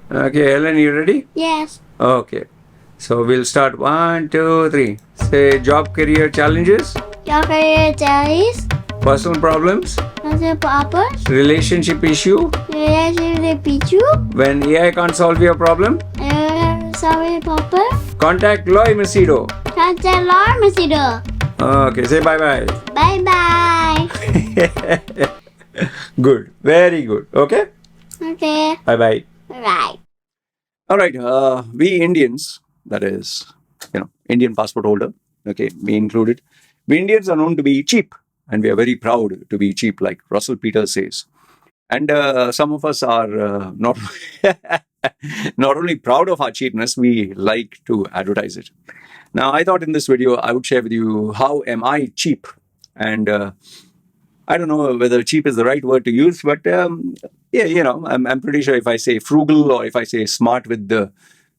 Okay, Helen, you ready? Yes. Okay. So we'll start. 1, 2, 3. Say job, career challenges, Your career choice. personal problems, What's your purpose? relationship issue, Relationship issue. when AI can't solve your problem, Sorry, Papa. contact Loy Machedo. Contact Loy Machedo. Okay, say bye bye. Bye bye. Good, very good. Okay, Okay. bye bye. Right. All right, we Indians, that is, Indian passport holder, okay, me included, we Indians are known to be cheap, and we are very proud to be cheap, like Russell Peters says. And some of us are not not only proud of our cheapness, we like to advertise it. Now, I thought in this video I would share with you how am I cheap, and I don't know whether cheap is the right word to use, but yeah, I'm pretty sure if I say frugal or if I say smart with the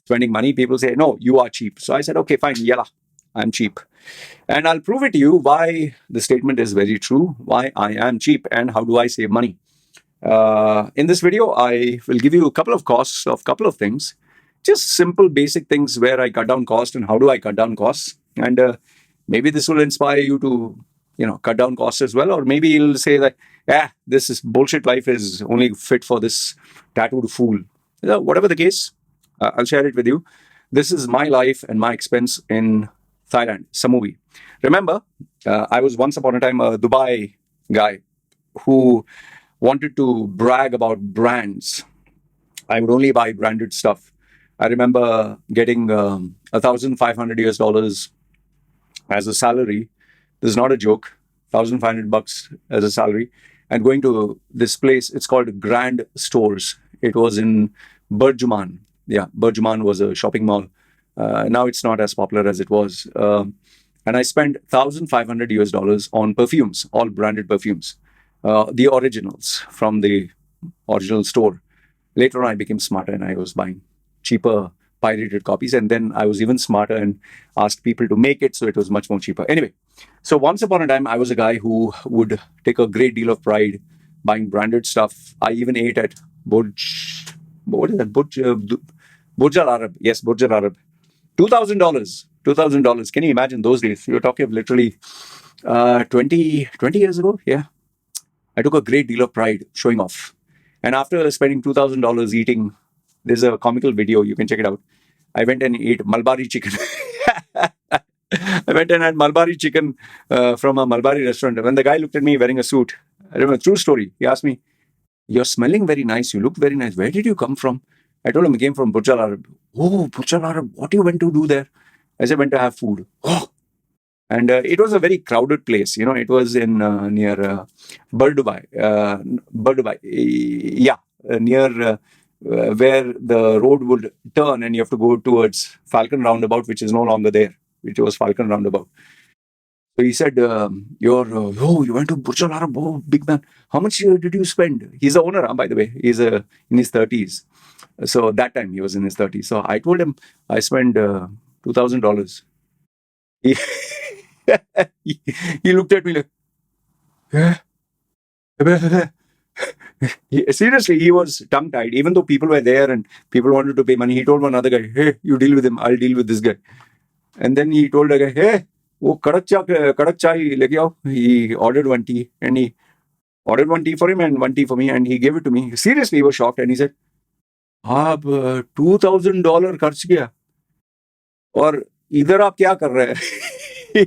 spending money, people say, no, you are cheap. So I said, okay, fine, yalla, I'm cheap. And I'll prove it to you why the statement is very true, why I am cheap, and how do I save money. In this video, I will give you a couple of costs of a couple of things, just simple basic things where I cut down cost and how do I cut down costs. And maybe this will inspire you to cut down costs as well, or maybe you'll say that this is bullshit, life is only fit for this tattooed fool. Whatever the case, I'll share it with you. This is my life and my expense in Thailand, Samui. Remember, I was once upon a time a Dubai guy who wanted to brag about brands. I would only buy branded stuff. I remember getting $1,500 as a salary. This is not a joke. $1,500 as a salary, and going to this place. It's called Grand Stores. It was in Burjuman. Yeah, Burjuman was a shopping mall. Now it's not as popular as it was. And I spent $1,500 on perfumes, all branded perfumes, the originals from the original store. Later on, I became smarter and I was buying cheaper pirated copies. And then I was even smarter and asked people to make it, so it was much more cheaper. Anyway, so once upon a time, I was a guy who would take a great deal of pride buying branded stuff. I even ate at what is that? Burj Al Arab. Yes, Burj Al Arab. $2,000. $2,000. Can you imagine those days? You're talking of literally 20 years ago. Yeah. I took a great deal of pride showing off. And after spending $2,000 eating, there's a comical video, you can check it out. I went and ate Malbari chicken. I went and had Malbari chicken from a Malbari restaurant. When the guy looked at me wearing a suit, I remember, true story, he asked me, "You're smelling very nice, you look very nice. Where did you come from?" I told him I came from Burj Al Arab. "Oh, Burj Al Arab, what you went to do there?" I said, "Went to have food." Oh, and it was a very crowded place. It was in near Bardubai. Yeah, near where the road would turn and you have to go towards Falcon Roundabout, which is no longer there, which was Falcon Roundabout. So he said, you went to Burj Al Arab, oh, big man. How much did you spend? He's the owner, by the way. He's in his 30s. So that time he was in his 30s. So I told him I spent $2,000. He, he looked at me like, yeah. Seriously, he was tongue tied. Even though people were there and people wanted to pay money, he told one other guy, "Hey, you deal with him. I'll deal with this guy." And then he told the guy, "Hey, wo kadak chai leke aao." He ordered one tea, and he ordered one tea for him and one tea for me, and he gave it to me. Seriously, he was shocked, and he said, "आप $2,000 खर्च किया और इधर आप क्या कर रहे हैं?"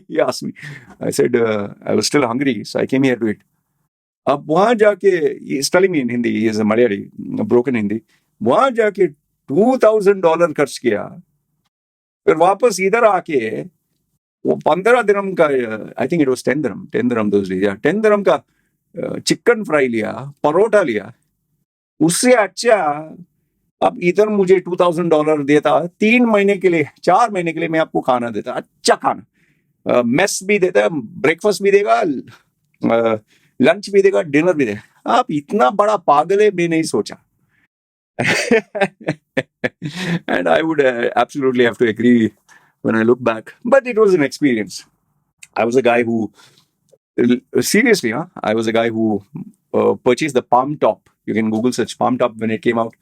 He asked me. I said, I was still hungry, so I came here to eat. अब वहां जाके, he's telling me in Hindi, he is a Malayali, broken Hindi. वहां जाके $2,000 खर्च किया, फिर वापस इधर आके वो 15 दिरहम का, I think it was 10 dirham those days, 10 दिरहम का चिकन फ्राई लिया, परोठा लिया. उससे अच्छा अब इधर मुझे $2,000 देता 3 महीने के लिए, 4 महीने के लिए मैं आपको खाना देता, अच्छा खाना, मेस भी देता, ब्रेकफास्ट भी देगा, लंच भी देगा, डिनर भी देगा. आप इतना बड़ा पागल है, मैं नहीं सोचा. And I would absolutely have to agree when I look back. But it was an experience. I was a guy who, seriously, I was a guy who purchased the Palm Top. You can Google search Palm Top when it came out.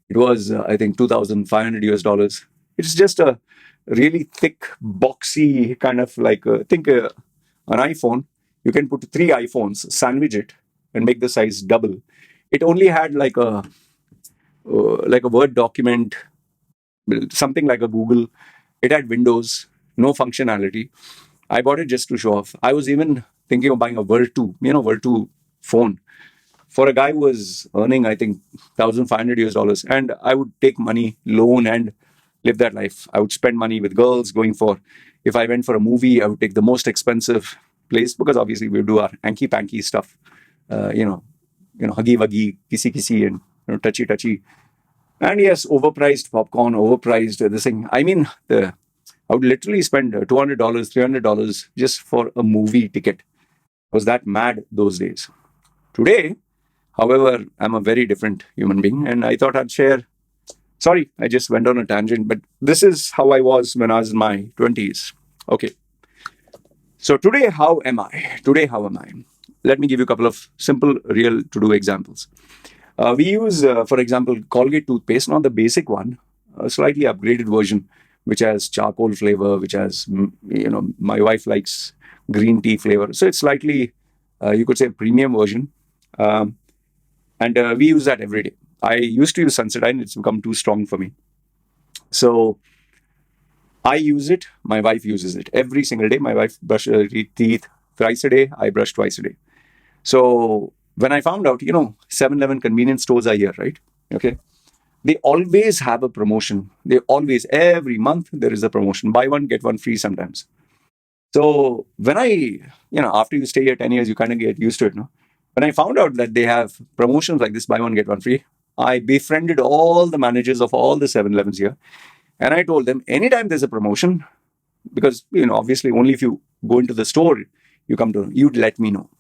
It was, I think, $2,500. It's just a really thick, boxy kind of like, think an iPhone. You can put three iPhones, sandwich it, and make the size double. It only had like a Word document, something like a Google. It had Windows, no functionality. I bought it just to show off. I was even thinking of buying a World 2, World 2 phone for a guy who was earning, I think, $1,500. And I would take money, loan, and live that life. I would spend money with girls if I went for a movie, I would take the most expensive place because obviously we would do our hanky panky stuff, uh, you know, huggy wuggy, kissy kissy, and touchy touchy. And yes, overpriced popcorn, overpriced this thing. I mean, I would literally spend $200, $300 just for a movie ticket. I was that mad those days. Today, however, I'm a very different human being, and I thought I'd share. Sorry, I just went on a tangent, but this is how I was when I was in my 20s. Okay. So today, how am I? Today, how am I? Let me give you a couple of simple, real to do examples. We use, for example, Colgate toothpaste, not the basic one, a slightly upgraded version, which has charcoal flavor, which has, my wife likes green tea flavor. So it's slightly, you could say, premium version. And we use that every day. I used to use Sensodyne, it's become too strong for me. So I use it, my wife uses it every single day. My wife brushes her teeth thrice a day, I brush twice a day. So when I found out, 7-Eleven convenience stores are here, right? Okay. They always have a promotion. Every month, there is a promotion. Buy one, get one free sometimes. So when after you stay here 10 years, you kind of get used to it, no? When I found out that they have promotions like this, buy one, get one free, I befriended all the managers of all the 7-Elevens here. And I told them, anytime there's a promotion, because, obviously only if you go into the store, you'd let me know.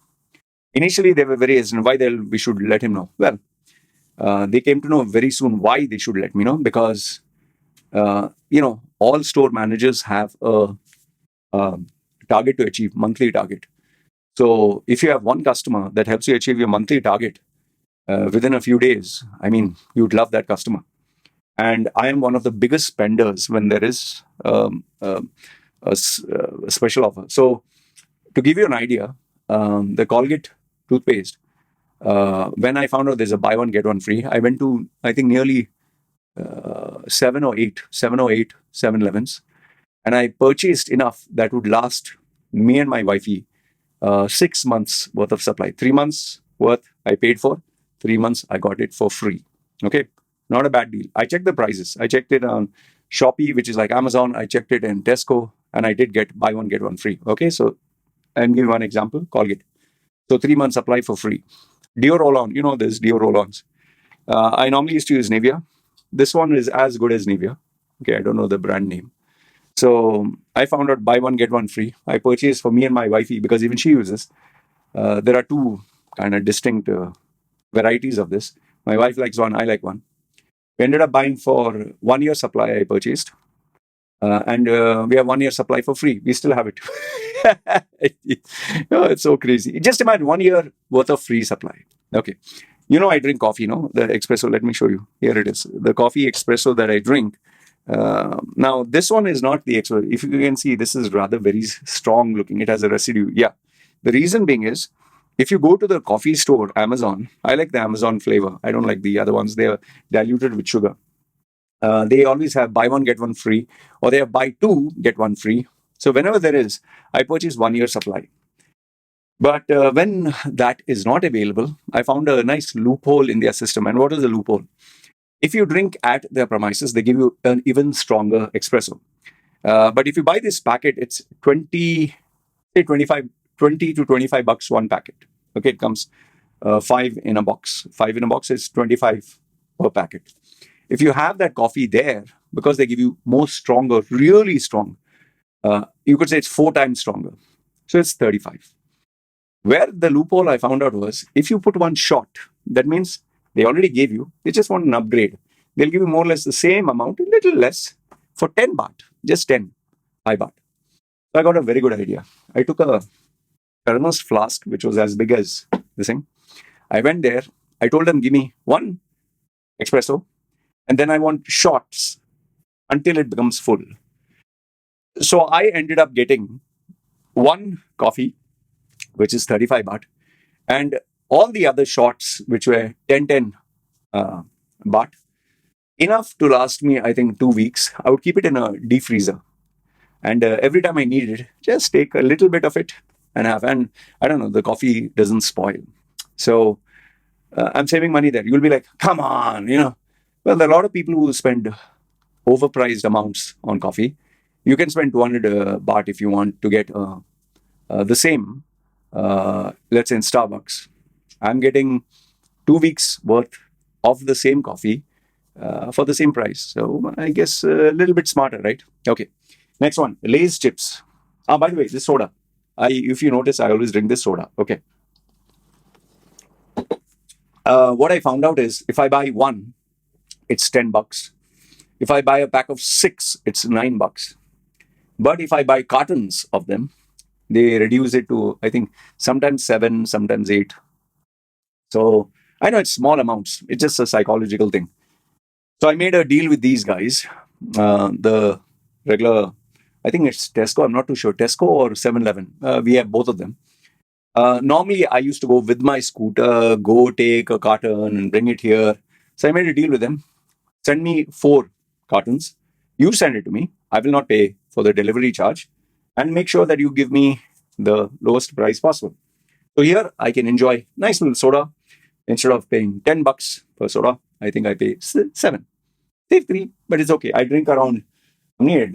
Initially, they were very hesitant. Why we should let him know? Well, they came to know very soon why they should let me know, because, all store managers have a target to achieve, monthly target. So if you have one customer that helps you achieve your monthly target within a few days, I mean, you'd love that customer. And I am one of the biggest spenders when there is a special offer. So to give you an idea, the Colgate toothpaste, when I found out there's a buy one, get one free, I went to, I think, nearly 7-Elevens, and I purchased enough that would last me and my wifey 6 months worth of supply. 3 months worth I paid for, 3 months I got it for free. Okay, not a bad deal. I checked the prices. I checked it on Shopee, which is like Amazon. I checked it in Tesco, and I did get buy one, get one free. Okay, so I'll give you one example, Colgate. So 3 months supply for free. Dio Roll-On, there's Dio Roll-Ons. I normally used to use Nivea. This one is as good as Nivea. Okay, I don't know the brand name. So I found out buy one, get one free. I purchased for me and my wifey because even she uses. There are two kind of distinct varieties of this. My wife likes one, I like one. We ended up buying for 1 year supply I purchased. And we have 1 year supply for free. We still have it. It's so crazy. Just imagine 1 year worth of free supply. Okay. I drink coffee, the espresso. Let me show you. Here it is. The coffee espresso that I drink. Now, this one is not the espresso. If you can see, this is rather very strong looking. It has a residue. Yeah. The reason being is, if you go to the coffee store, Amazon, I like the Amazon flavor. I don't like the other ones. They are diluted with sugar. They always have buy one, get one free, or they have buy two, get one free. So whenever there is, I purchase 1 year supply. But when that is not available, I found a nice loophole in their system. And what is the loophole? If you drink at their premises, they give you an even stronger espresso. But if you buy this packet, it's 20 to $25 one packet. Okay, it comes 5 in a box. 5 in a box is 25 per packet. If you have that coffee there, because they give you more stronger, really strong, you could say it's 4 times stronger. So it's 35. Where the loophole I found out was, if you put one shot, that means they already gave you, they just want an upgrade. They'll give you more or less the same amount, a little less, for 10 baht, just 10 baht. So I got a very good idea. I took a thermos flask, which was as big as this thing. I went there. I told them, give me one espresso and then I want shots until it becomes full. So I ended up getting one coffee, which is 35 baht, and all the other shots, which were 10 baht, enough to last me, I think, 2 weeks. I would keep it in a deep freezer. And every time I need it, just take a little bit of it and have. And I don't know, the coffee doesn't spoil. So I'm saving money there. You'll be like, come on, Well, there are a lot of people who spend overpriced amounts on coffee. You can spend 200 baht if you want to get the same, let's say in Starbucks. I'm getting 2 weeks worth of the same coffee for the same price. So I guess a little bit smarter, right? Okay. Next one, Lay's chips. By the way, this soda. If you notice, I always drink this soda. Okay. What I found out is if I buy one, it's 10 bucks. If I buy a pack of 6, it's 9 bucks. But if I buy cartons of them, they reduce it to, I think, sometimes 7, sometimes 8. So I know it's small amounts. It's just a psychological thing. So I made a deal with these guys. The regular, I think it's Tesco. I'm not too sure. Tesco or 7-Eleven. We have both of them. Normally, I used to go with my scooter, go take a carton and bring it here. So I made a deal with them. Send me 4 cartons. You send it to me. I will not pay for the delivery charge. And make sure that you give me the lowest price possible. So here, I can enjoy nice little soda. Instead of paying 10 bucks per soda, I think I pay 7. Save 3, but it's okay. I drink around, I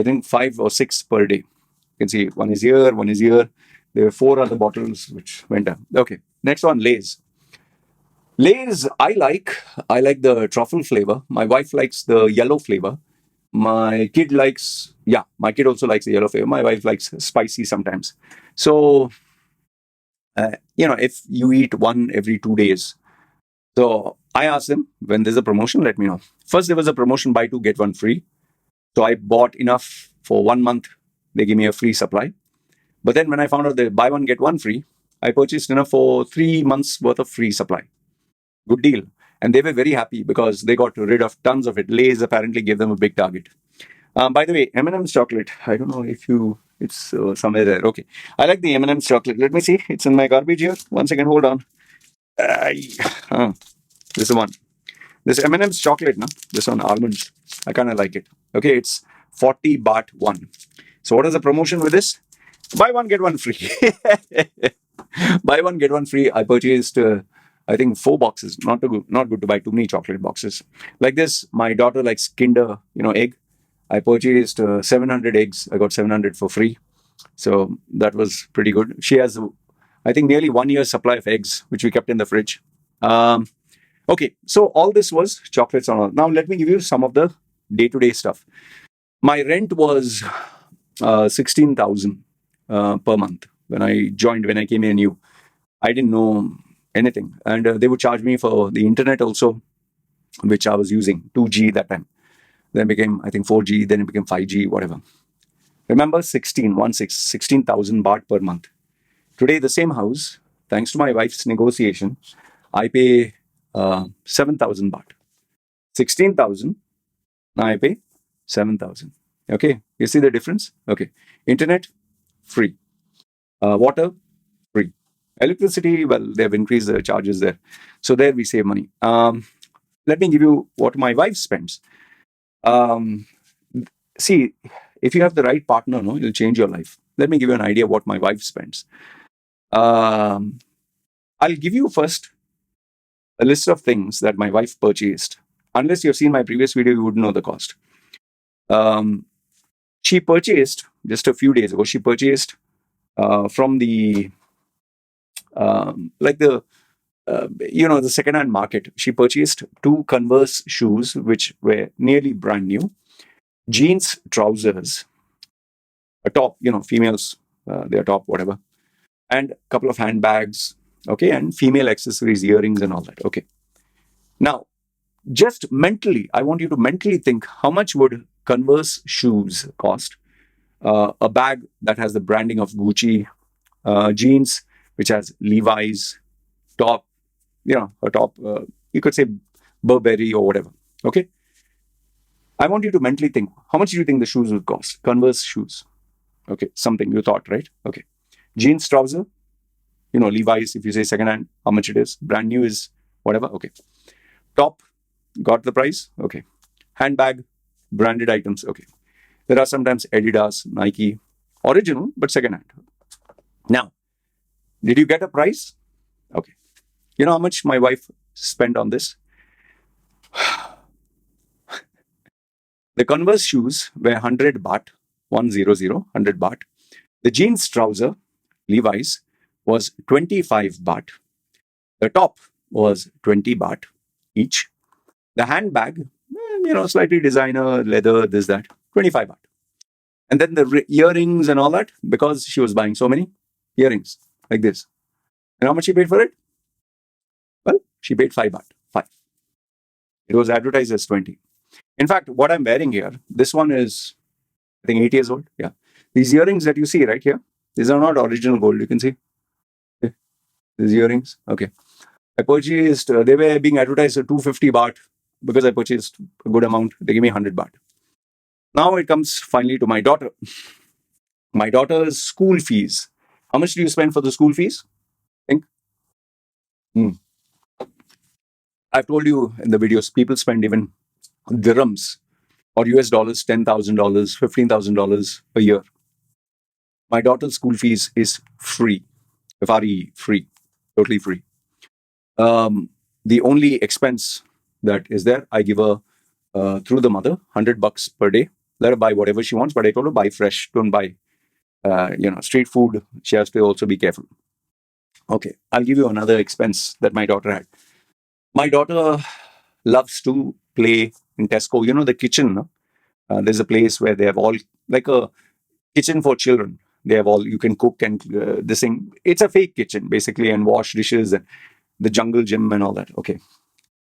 drink 5 or 6 per day. You can see one is here, one is here. There were 4 other bottles which went down. Okay, next one, Lay's. Lay's, I like the truffle flavor. My wife likes the yellow flavor. My kid also likes the yellow flavor. My wife likes spicy sometimes. So, if you eat one every 2 days. So I asked them, when there's a promotion, let me know. First, there was a promotion, buy 2, get 1 free. So I bought enough for 1 month. They gave me a free supply. But then when I found out they buy 1, get 1 free, I purchased enough for 3 months worth of free supply. Good deal. And they were very happy because they got rid of tons of it. Lay's apparently gave them a big target. By the way, M&M's chocolate. I don't know if it's somewhere there. Okay. I like the M&M's chocolate. Let me see. It's in my garbage here. 1 second. Hold on. This one. This M&M's chocolate, this one, almonds. I kind of like it. Okay, it's 40 baht 1. So what is the promotion with this? Buy 1, get 1 free. Buy 1, get 1 free. I purchased, I think, 4 boxes. Not good to buy too many chocolate boxes. Like this, my daughter likes Kinder, egg. I purchased 700 eggs. I got 700 for free. So that was pretty good. She has, I think, nearly 1 year's supply of eggs, which we kept in the fridge. Okay, so all this was chocolates and all. Now let me give you some of the day-to-day stuff. My rent was 16,000 per month when I came in new. I didn't know anything. And they would charge me for the internet also, which I was using, 2G that time. Then it became, I think, 4G, then it became 5G, whatever. Remember, 16,000 baht per month. Today, the same house, thanks to my wife's negotiation, I pay 7,000 baht. 16,000, now I pay 7,000. Okay, you see the difference? Okay, internet, free. Water, free. Electricity, well, they have increased the charges there. So there we save money. Let me give you what my wife spends. See, if you have the right partner, it'll change your life. Let me give you an idea of what my wife spends. I'll give you first a list of things that my wife purchased. Unless you've seen my previous video, you wouldn't know the cost. She purchased, just a few days ago, from the, the second-hand market. She purchased 2 Converse shoes, which were nearly brand new. Jeans, trousers, a top, females, their top, whatever. And a couple of handbags, okay, and female accessories, earrings and all that, okay. Now, just mentally, I want you to mentally think, how much would Converse shoes cost? A bag that has the branding of Gucci, jeans, which has Levi's, top, a top, you could say Burberry or whatever, Okay. I want you to mentally think, how much do you think the shoes would cost? Converse shoes. Okay. Something you thought, right? Okay. Jeans trouser, Levi's, if you say secondhand, how much it is? Brand new is whatever. Okay. Top, got the price. Okay. Handbag, branded items. Okay. There are sometimes Adidas, Nike, original, but secondhand. Now, did you get a price? Okay. You know how much my wife spent on this? The Converse shoes were 100 baht, 100 baht. The jeans trouser, Levi's, was 25 baht. The top was 20 baht each. The handbag, slightly designer, leather, this, that, 25 baht. And then the earrings and all that, because she was buying so many earrings like this. And how much she paid for it? Well, she paid 5 baht. 5. It was advertised as 20. In fact, what I'm wearing here, this one is, I think, 8 years old. Yeah. These earrings that you see right here, these are not original gold. You can see. Okay. These earrings. Okay. I purchased, they were being advertised at 250 baht because I purchased a good amount. They gave me 100 baht. Now it comes finally to my daughter. My daughter's school fees. How much do you spend for the school fees? Think? I've told you in the videos, people spend even dirhams or US dollars, $10,000, $15,000 a year. My daughter's school fees is free, FRE, free, totally free. The only expense that is there, I give her through the mother, 100 bucks per day. Let her buy whatever she wants, but I told her buy fresh, don't buy, street food. She has to also be careful. Okay, I'll give you another expense that my daughter had. My daughter loves to play in Tesco. You know the kitchen, no? There's a place where they have all, like a kitchen for children. They have all, you can cook and this thing. It's a fake kitchen, basically, and wash dishes and the jungle gym and all that. Okay.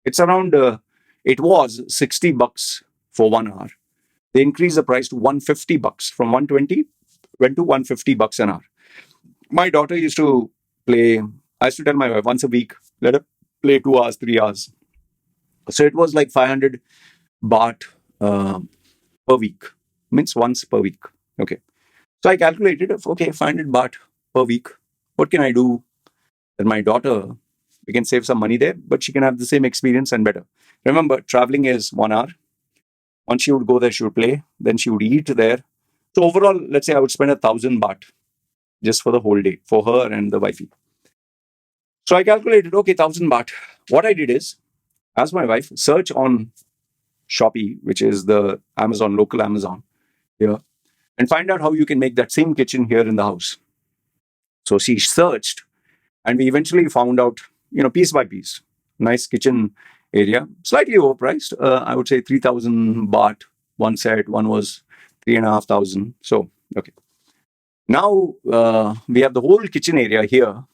It's around, it was 60 bucks for 1 hour. They increased the price to 150 bucks. From 120, went to 150 bucks an hour. My daughter used to play, I used to tell my wife once a week, let her play 2 hours, 3 hours. So it was like 500 baht per week. Means once per week. Okay. So I calculated, okay, 500 baht per week. What can I do that my daughter, we can save some money there, but she can have the same experience and better. Remember, traveling is 1 hour. Once she would go there, she would play. Then she would eat there. So overall, let's say I would spend 1,000 baht just for the whole day for her and the wifey. So I calculated, okay, 1,000 baht. What I did is, ask my wife, search on Shopee, which is the Amazon, local Amazon here, and find out how you can make that same kitchen here in the house. So she searched, and we eventually found out, piece by piece, nice kitchen area, slightly overpriced. I would say 3,000 baht, one set, one was 3,500. So, okay. Now we have the whole kitchen area here,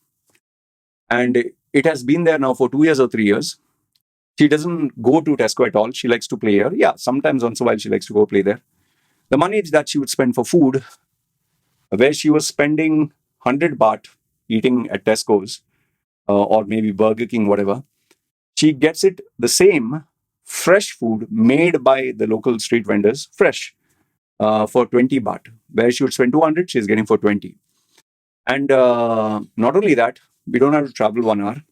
and it has been there now for 2 years or 3 years. She doesn't go to Tesco at all. She likes to play here. Yeah, sometimes once in a while she likes to go play there. The money that she would spend for food, where she was spending 100 baht eating at Tesco's or maybe Burger King, whatever, she gets it the same fresh food made by the local street vendors, fresh, for 20 baht. Where she would spend 200, she's getting for 20. And not only that, we don't have to travel 1 hour.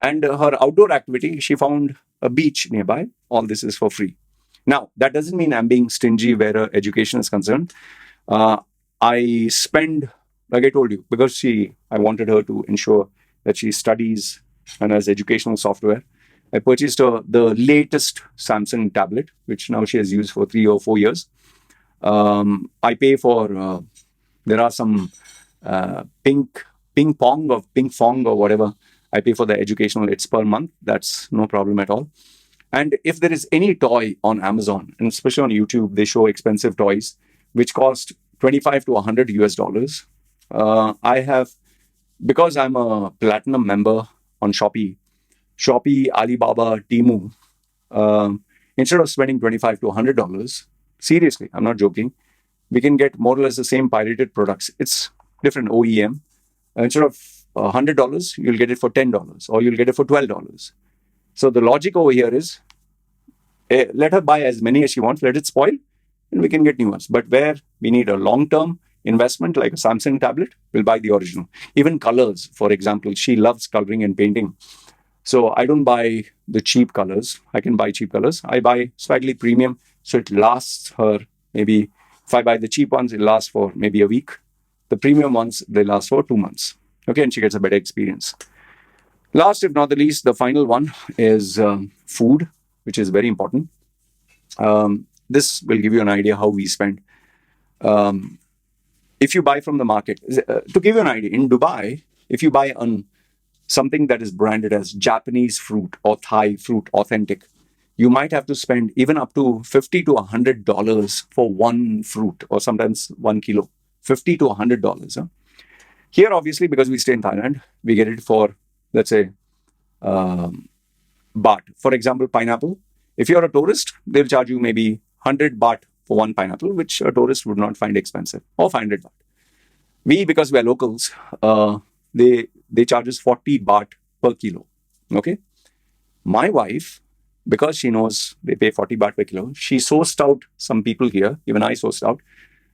And her outdoor activity, she found a beach nearby. All this is for free. Now, that doesn't mean I'm being stingy where her education is concerned. I spend, like I told you, because I wanted her to ensure that she studies and has educational software. I purchased her the latest Samsung tablet, which now she has used for 3 or 4 years. I pay for, there are some ping pong or whatever. I pay for the educational, it's per month. That's no problem at all. And if there is any toy on Amazon, and especially on YouTube, they show expensive toys, which cost 25 to 100 US dollars. I have, because I'm a platinum member on Shopee, Alibaba, Temu, instead of spending 25 to 100 dollars, seriously, I'm not joking, we can get more or less the same pirated products. It's different OEM. Instead of $100, you'll get it for $10 or you'll get it for $12. So the logic over here is Let her buy as many as she wants, let it spoil, and we can get new ones. But where we need a long-term investment, like a Samsung tablet, we'll buy the original. Even colors, for example, she loves coloring and painting. So I don't buy the cheap colors. I can buy cheap colors. I buy slightly premium, so it lasts her maybe, if I buy the cheap ones, it lasts for maybe a week. The premium ones, they last for 2 months. Okay, and she gets a better experience. Last, if not the least, the final one is food, which is very important. This will give you an idea how we spend. If you buy from the market, to give you an idea, in Dubai, if you buy on something that is branded as Japanese fruit or Thai fruit, authentic, you might have to spend even up to $50 to $100 for one fruit, or sometimes 1 kilo. $50 to $100. Huh? Here, obviously, because we stay in Thailand, we get it for, let's say, baht. For example, pineapple. If you're a tourist, they'll charge you maybe 100 baht for one pineapple, which a tourist would not find expensive, or 500 baht. We, because we're locals, they charge us 40 baht per kilo. Okay. My wife, because she knows they pay 40 baht per kilo, she sourced out some people here. Even I sourced out.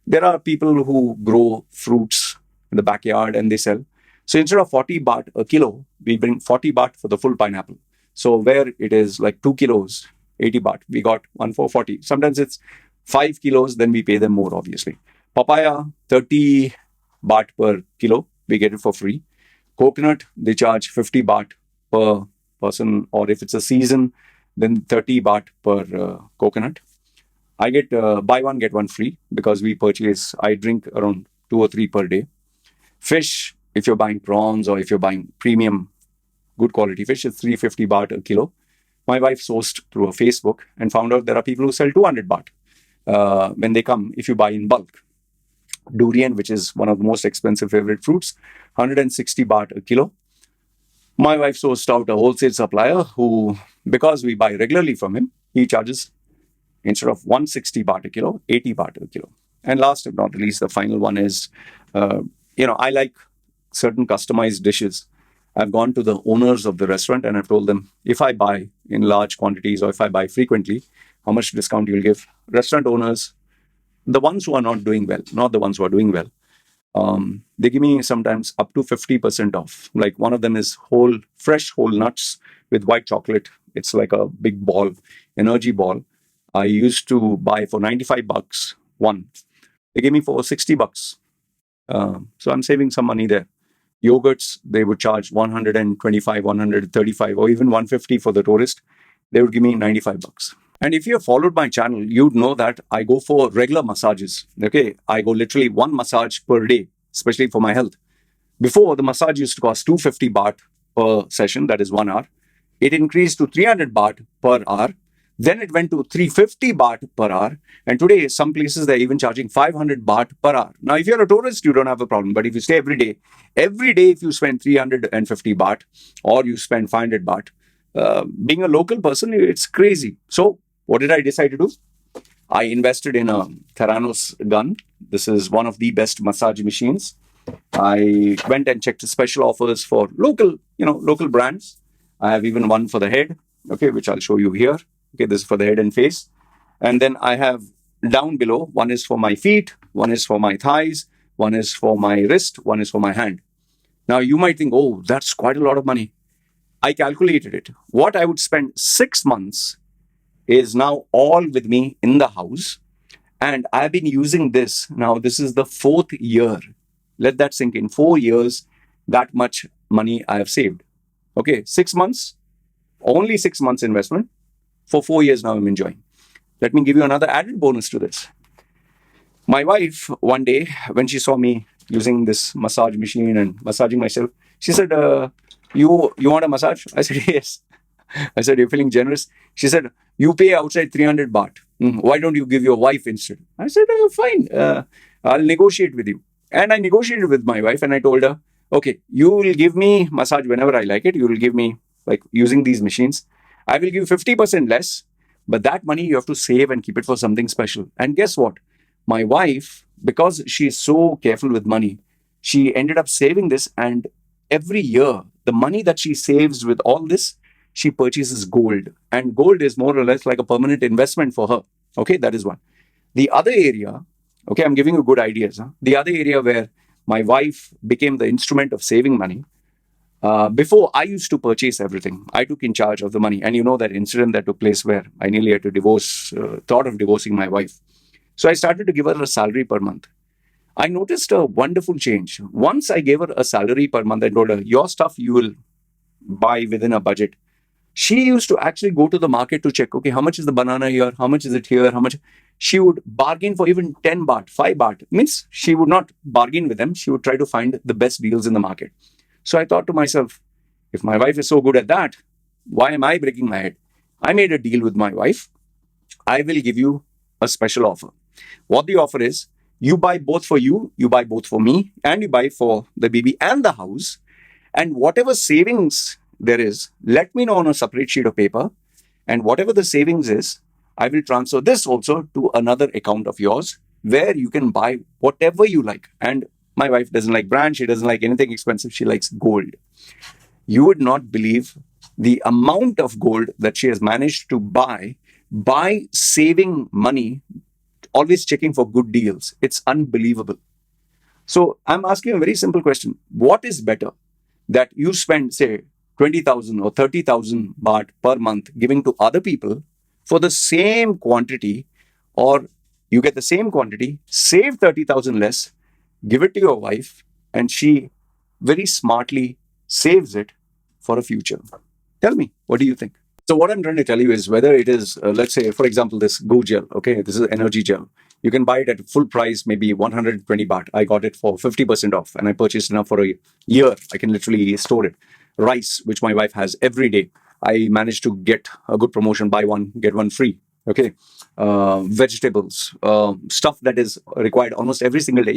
There are people who grow fruits in the backyard and they sell. So instead of 40 baht a kilo, we bring 40 baht for the full pineapple. So where it is like 2 kilos, 80 baht, we got one for 40. Sometimes it's 5 kilos, then we pay them more, obviously. Papaya, 30 baht per kilo, we get it for free. Coconut, they charge 50 baht per person, or if it's a season, then 30 baht per coconut. I get buy one, get one free because I drink around 2 or 3 per day. Fish, if you're buying prawns or if you're buying premium, good quality fish, it's 350 baht a kilo. My wife sourced through a Facebook and found out there are people who sell 200 baht when they come, if you buy in bulk. Durian, which is one of the most expensive favorite fruits, 160 baht a kilo. My wife sourced out a wholesale supplier who, because we buy regularly from him, he charges, instead of 160 baht a kilo, 80 baht a kilo. And last but not least, the final one is, I like certain customized dishes. I've gone to the owners of the restaurant and I've told them, if I buy in large quantities or if I buy frequently, how much discount you'll give. Restaurant owners, the ones who are not doing well, not the ones who are doing well, they give me sometimes up to 50% off. Like one of them is fresh whole nuts with white chocolate. It's like a big ball, energy ball. I used to buy for 95 bucks one. They gave me for 60 bucks. So I'm saving some money there. Yogurts, they would charge 125, 135, or even 150 for the tourist. They would give me 95 bucks. And if you have followed my channel, you'd know that I go for regular massages. Okay, I go literally one massage per day, especially for my health. Before, the massage used to cost 250 baht per session, that is 1 hour. It increased to 300 baht per hour. Then it went to 350 baht per hour. And today, some places, they're even charging 500 baht per hour. Now, if you're a tourist, you don't have a problem. But if you stay every day, if you spend 350 baht or you spend 500 baht, being a local person, it's crazy. So what did I decide to do? I invested in a Theranos gun. This is one of the best massage machines. I went and checked special offers for local brands. I have even one for the head, okay, which I'll show you here. Okay, this is for the head and face. And then I have down below, one is for my feet, one is for my thighs, one is for my wrist, one is for my hand. Now, you might think, oh, that's quite a lot of money. I calculated it. What I would spend 6 months is now all with me in the house. And I've been using this. Now, this is the 4th year. Let that sink in. 4 years, that much money I have saved. Okay, 6 months, only 6 months investment. For 4 years now, I'm enjoying. Let me give you another added bonus to this. My wife, one day, when she saw me using this massage machine and massaging myself, she said, you want a massage? I said, yes. I said, you're feeling generous? She said, you pay outside 300 baht. Why don't you give your wife instead? I said, fine. I'll negotiate with you. And I negotiated with my wife and I told her, okay, you will give me massage whenever I like it. You will give me, like, using these machines. I will give 50% less, but that money you have to save and keep it for something special. And guess what? My wife, because she is so careful with money, she ended up saving this, and every year, the money that she saves with all this, she purchases gold. And gold is more or less like a permanent investment for her. Okay, that is one. The other area, okay, I'm giving you good ideas. Huh? The other area where my wife became the instrument of saving money. Before, I used to purchase everything. I took in charge of the money. And you know that incident that took place where I nearly had to thought of divorcing my wife. So I started to give her a salary per month. I noticed a wonderful change. Once I gave her a salary per month, I told her, your stuff you will buy within a budget. She used to actually go to the market to check, okay, how much is the banana here? How much is it here? How much? She would bargain for even 10 baht, 5 baht. Means she would not bargain with them. She would try to find the best deals in the market. So I thought to myself, if my wife is so good at that, why am I breaking my head? I made a deal with my wife. I will give you a special offer. What the offer is, you buy both for you buy both for me, and you buy for the baby and the house. And whatever savings there is, let me know on a separate sheet of paper. And whatever the savings is, I will transfer this also to another account of yours where you can buy whatever you like. And my wife doesn't like brand. She doesn't like anything expensive. She likes gold. You would not believe the amount of gold that she has managed to buy by saving money, always checking for good deals. It's unbelievable. So I'm asking a very simple question. What is better? That you spend, say, 20,000 or 30,000 baht per month giving to other people for the same quantity, or you get the same quantity, save 30,000 less, give it to your wife, and she very smartly saves it for a future. Tell me, what do you think? So what I'm trying to tell you is whether it is, let's say, for example, this Go gel, okay, this is energy gel. You can buy it at full price, maybe 120 baht. I got it for 50% off and I purchased enough for a year. I can literally store it. Rice, which my wife has every day. I managed to get a good promotion, buy one, get one free. Okay. Vegetables, stuff that is required almost every single day.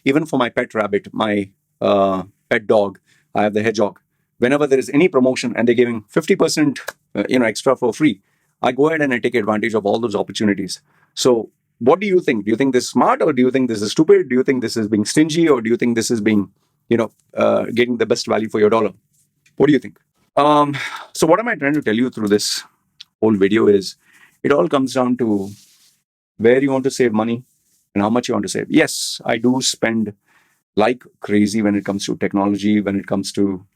Even for my pet rabbit, my pet dog, I have the hedgehog. Whenever there is any promotion and they're giving 50% extra for free, I go ahead and I take advantage of all those opportunities. So what do you think? Do you think this is smart, or do you think this is stupid? Do you think this is being stingy, or do you think this is being, getting the best value for your dollar? What do you think? So what am I trying to tell you through this whole video is, it all comes down to where you want to save money and how much you want to save. Yes, I do spend like crazy when it comes to technology, when it comes to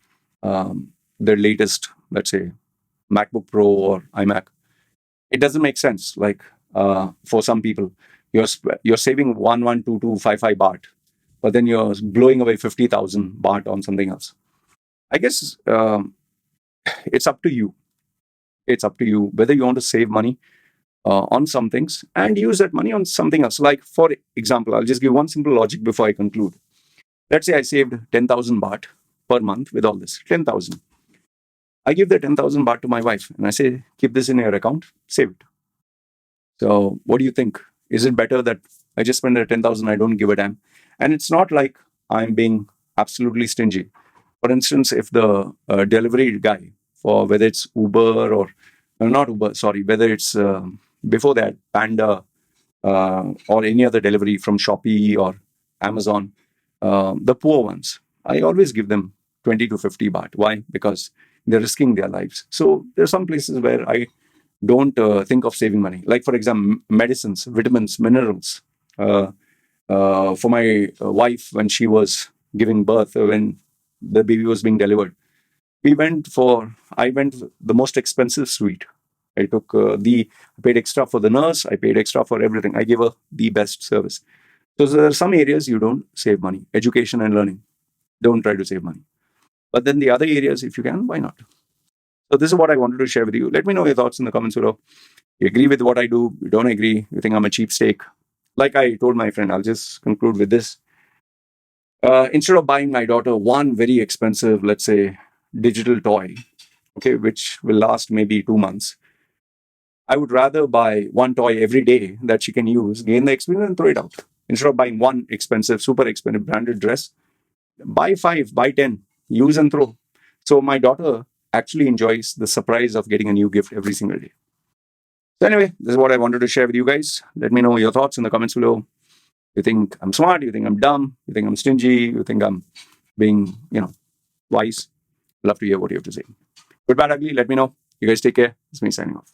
the latest, let's say, MacBook Pro or iMac. It doesn't make sense. Like for some people, you're saving 112255 baht, but then you're blowing away 50,000 baht on something else. I guess it's up to you. It's up to you whether you want to save money on some things and use that money on something else. Like, for example, I'll just give one simple logic before I conclude. Let's say I saved 10,000 baht per month with all this, 10,000. I give the 10,000 baht to my wife and I say, keep this in your account, save it. So what do you think? Is it better that I just spend the 10,000, I don't give a damn? And it's not like I'm being absolutely stingy. For instance, if the delivery guy, for whether it's Uber or not Uber, sorry, whether it's before that, Panda or any other delivery from Shopee or Amazon, the poor ones, I always give them 20 to 50 baht. Why? Because they're risking their lives. So there are some places where I don't think of saving money. Like, for example, medicines, vitamins, minerals. For my wife, when she was giving birth, when the baby was being delivered, I went the most expensive suite. I took I paid extra for the nurse. I paid extra for everything. I gave her the best service. So there are some areas you don't save money. Education and learning. Don't try to save money. But then the other areas, if you can, why not? So this is what I wanted to share with you. Let me know your thoughts in the comments below. You agree with what I do? You don't agree? You think I'm a cheapskate? Like I told my friend, I'll just conclude with this. Instead of buying my daughter one very expensive, let's say, digital toy, okay, which will last maybe 2 months, I would rather buy one toy every day that she can use, gain the experience, and throw it out. Instead of buying one expensive, super expensive branded dress, buy 5, buy 10, use and throw. So my daughter actually enjoys the surprise of getting a new gift every single day. So anyway, this is what I wanted to share with you guys. Let me know your thoughts in the comments below. You think I'm smart? You think I'm dumb? You think I'm stingy? You think I'm being, wise? Love to hear what you have to say. Good, bad, ugly. Let me know. You guys take care. It's me signing off.